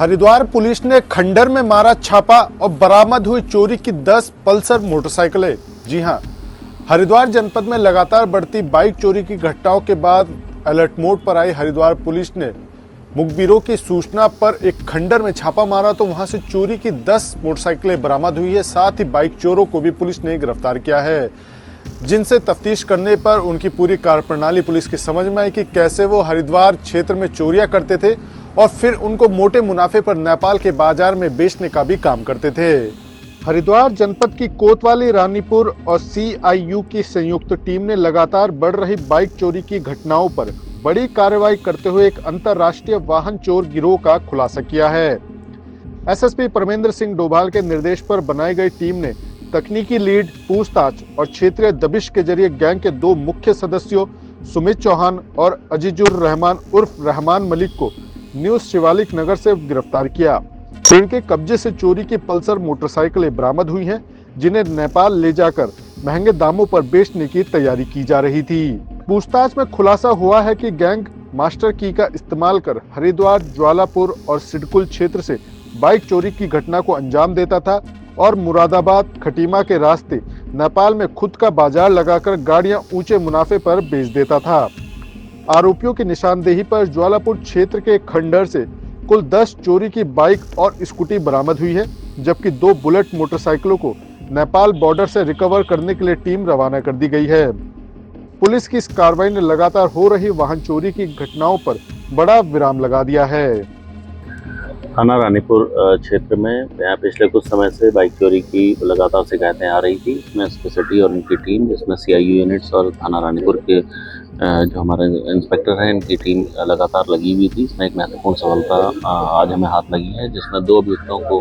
Haridwar police ने खंडर में मारा छापा और बरामद हुई चोरी की 10 पल्सर मोटरसाइकिलें। जी हां, हरिद्वार जनपद में लगातार बढ़ती बाइक चोरी की घटनाओं के बाद अलर्ट मोड पर आई हरिद्वार पुलिस ने मुखबिरों की सूचना पर एक खंडर में छापा मारा तो वहां से चोरी की 10 मोटरसाइकिलें बरामद हुई है। साथ ही बाइक चोरों को भी पुलिस ने गिरफ्तार किया है, जिनसे तफ्तीश करने पर उनकी पूरी कार्यप्रणाली पुलिस की समझ में आई कि कैसे वो हरिद्वार क्षेत्र में चोरियां करते थे और फिर उनको मोटे मुनाफे पर नेपाल के बाजार में बेचने का भी काम करते थे। हरिद्वार जनपद की कोतवाली, रानीपुर और CIU की संयुक्त टीम ने लगातार बढ़ रही बाइक चोरी की घटनाओं पर बड़ी कार्रवाई करते हुए एक अंतर्राष्ट्रीय वाहन चोर गिरोह का खुलासा किया है। SSP परमेंद्र सिंह डोभाल के निर्देश पर बनाई गई टीम ने तकनीकी लीड, पूछताछ और क्षेत्रीय दबिश के जरिए गैंग के 2 मुख्य सदस्यों सुमित चौहान और अजीजुर रहमान उर्फ रहमान मलिक को न्यू शिवालिक नगर से गिरफ्तार किया। इनके कब्जे से चोरी की पल्सर मोटरसाइकिलें बरामद हुई हैं, जिन्हें नेपाल ले जाकर महंगे दामों पर बेचने की तैयारी की जा रही थी। पूछताछ में खुलासा हुआ है कि गैंग मास्टर की का इस्तेमाल कर हरिद्वार, ज्वालापुर और सिडकुल क्षेत्र से बाइक चोरी की घटना को अंजाम देता था और मुरादाबाद, खटीमा के रास्ते नेपाल में खुद का बाजार लगाकर गाड़ियां ऊंचे मुनाफे पर बेच देता था। आरोपियों की निशानदेही पर ज्वालापुर क्षेत्र के खंडर से कुल 10 चोरी की बाइक और स्कूटी बरामद हुई है, जबकि 2 बुलेट मोटरसाइकिलों को नेपाल बॉर्डर से रिकवर करने के लिए टीम रवाना कर दी गई है। पुलिस की इस कार्रवाई ने लगातार हो रही वाहन चोरी की घटनाओं पर बड़ा विराम लगा दिया है। थाना रानीपुर क्षेत्र में यहाँ पिछले कुछ समय से बाइक चोरी की लगातार शिकायतें आ रही थी। इसमें एसपी सिटी और उनकी टीम, जिसमें CIU यूनिट्स और थाना रानीपुर के जो हमारे इंस्पेक्टर हैं, इनकी टीम लगातार लगी हुई थी। इसमें एक महत्वपूर्ण सफलता आज हमें हाथ लगी है, जिसमें 2 अभियुक्तों को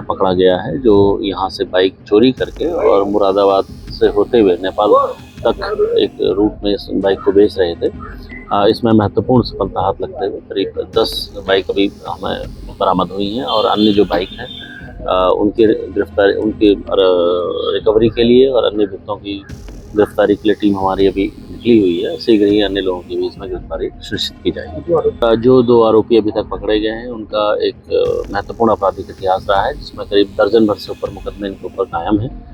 पकड़ा गया है, जो यहाँ से बाइक चोरी करके और मुरादाबाद से होते हुए नेपाल तक एक रूट में इस बाइक को बेच रहे थे। इसमें महत्वपूर्ण सफलता हाथ लगते हुए करीब 10 बाइक अभी हमें बरामद हुई हैं और अन्य जो बाइक हैं उनकी गिरफ्तारी, उनकी रिकवरी के लिए और अन्य अभियुक्तों की गिरफ्तारी के लिए टीम हमारी अभी निकली हुई है। शीघ्र ही अन्य लोगों की भी इसमें गिरफ्तारी सुनिश्चित की जाएगी। जो 2 आरोपी अभी तक पकड़े गए हैं, उनका एक महत्वपूर्ण आपराधिक इतिहास रहा है, जिसमें करीब दर्जन भर से ऊपर मुकदमे इनके ऊपर कायम है।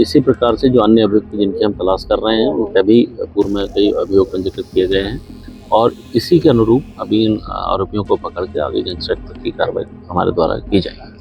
इसी प्रकार से जो अन्य अभियुक्त जिनकी हम तलाश कर रहे हैं, उनके भी पूर्व में कई अभियोग पंजीकृत किए गए हैं और इसी के अनुरूप अभी इन आरोपियों को पकड़ के आगे गैंगस्टर की कार्रवाई हमारे द्वारा की जाएगी।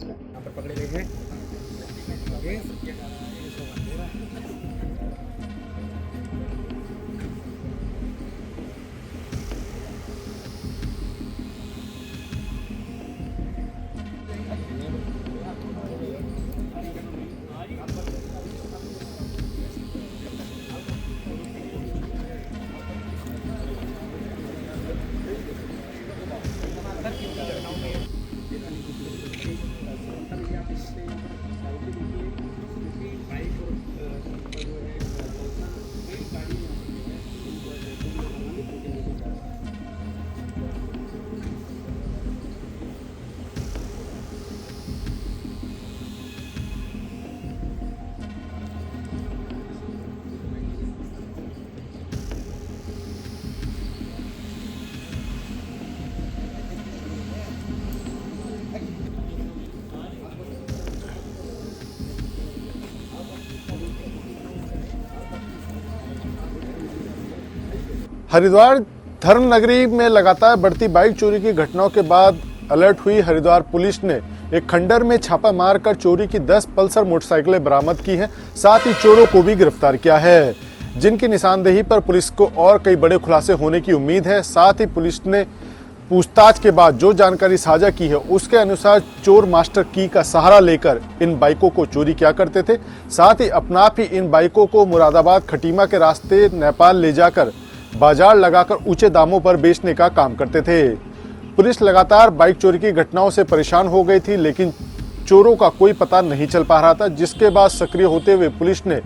हरिद्वार धर्म नगरी में लगातार बढ़ती बाइक चोरी की घटनाओं के बाद अलर्ट हुई हरिद्वार पुलिस ने एक खंडर में छापा मारकर चोरी की 10 पल्सर मोटरसाइकिलें बरामद की हैं। साथ ही चोरों को भी गिरफ्तार किया है, जिनकी निशानदेही पर पुलिस को और कई बड़े खुलासे होने की उम्मीद है। साथ ही पुलिस ने पूछताछ के बाद जो जानकारी साझा की है, उसके अनुसार चोर मास्टर की का सहारा लेकर इन बाइकों को चोरी किया करते थे। साथ ही अपना आप ही इन बाइकों को मुरादाबाद, खटीमा के रास्ते नेपाल ले जाकर बाजार लगाकर ऊंचे दामों पर बेचने का काम करते थे। पुलिस लगातार बाइक चोरी की घटनाओं से परेशान हो गई थी, लेकिन चोरों का कोई पता नहीं चल पा रहा था, जिसके बाद सक्रिय होते हुए पुलिस ने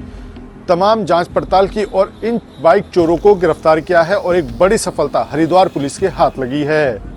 तमाम जांच पड़ताल की और इन बाइक चोरों को गिरफ्तार किया है और एक बड़ी सफलता हरिद्वार पुलिस के हाथ लगी है।